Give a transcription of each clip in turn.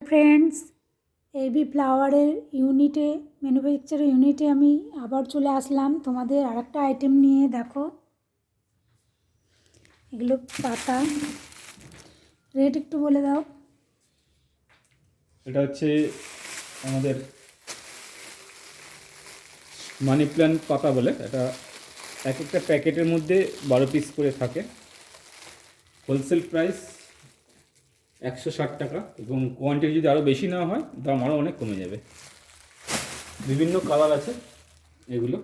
Friends, AB ফ্লাওয়ারের ইউনিটে, manufacture ইউনিটে আমি আবার চলে আসলাম তোমাদের আরেকটা আইটেম নিয়ে। দেখো, এগুলো পাতা। রেট একটু বলে দাও। এটা হচ্ছে আমাদের মানি প্ল্যান্ট পাতা বলে। এটা এক একটা প্যাকেটের মধ্যে 12 পিস করে থাকে। হোলসেল প্রাইস 160 টাকা, এবং কোয়ান্টিটি যদি আরও বেশি নেওয়া হয় দাম আরও অনেক কমে যাবে। বিভিন্ন কালার আছে এগুলো।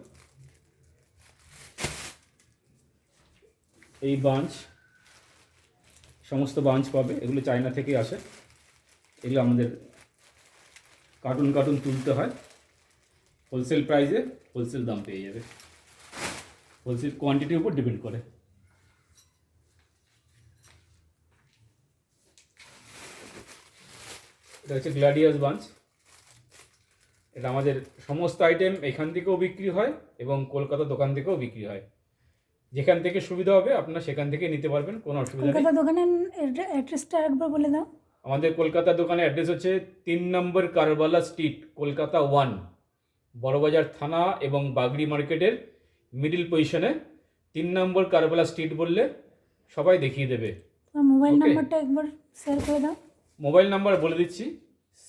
এই বাঞ্চ, সমস্ত বাঞ্চ পাবে, এগুলো চায়না থেকে আসে। এগুলো আমাদের কার্টুন কার্টুন তুলতে হয়। হোলসেল প্রাইসে হোলসেল দাম পেয়ে যাবে। হোলসেল কোয়ান্টিটির উপর ডিপেন্ড করে। এটা হচ্ছে গ্ল্যাডিয়াস বাঞ্চ। এটা আমাদের সমস্ত আইটেম এখান থেকেও বিক্রি হয় এবং কলকাতা দোকান থেকেও বিক্রি হয়। যেখান থেকে সুবিধা হবে আপনারা সেখান থেকে নিতে পারবেন, কোনো অসুবিধা নেই। কলকাতা দোকানের অ্যাড্রেসটা একবার বলে দাও। আমাদের কলকাতা দোকানের অ্যাড্রেস হচ্ছে 3 নম্বর কারবালা স্ট্রিট, কলকাতা 1, বড়বাজার থানা এবং বাগড়ি মার্কেটের মিডিল পজিশনে 3 নম্বর কারবালা স্ট্রিট বললে সবাই দেখিয়ে দেবে। তোমার মোবাইল নাম্বারটা একবার শেয়ার করে দাও। মোবাইল নাম্বার বলে দিচ্ছি,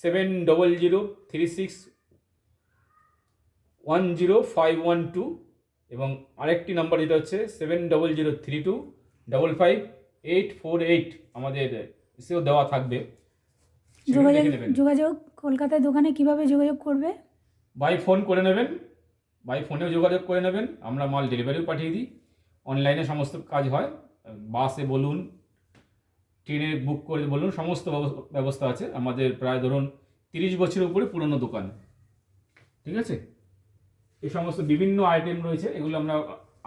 7003610512, এবং আরেকটি নাম্বার যেটা হচ্ছে 7003255848। আমাদের এসেও দেওয়া থাকবে। যোগাযোগ কলকাতায় দোকানে কিভাবে যোগাযোগ করবে? বাই ফোন করে নেবেন, বাই ফোনেও যোগাযোগ করে নেবেন। আমরা মাল ডেলিভারিও পাঠিয়ে দিই। অনলাইনে সমস্ত কাজ হয়, বাসে বলুন, ট্রেনে বুক করে বলুন, সমস্ত ব্যবস্থা আছে আমাদের। প্রায় ধরুন 30 বছরের উপরে পুরনো দোকান, ঠিক আছে। এই সমস্ত বিভিন্ন আইটেম রয়েছে, এগুলো আমরা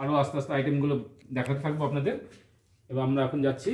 আরও আস্তে আস্তে আইটেমগুলো দেখাতে থাকবো আপনাদের। এবার আমরা এখন যাচ্ছি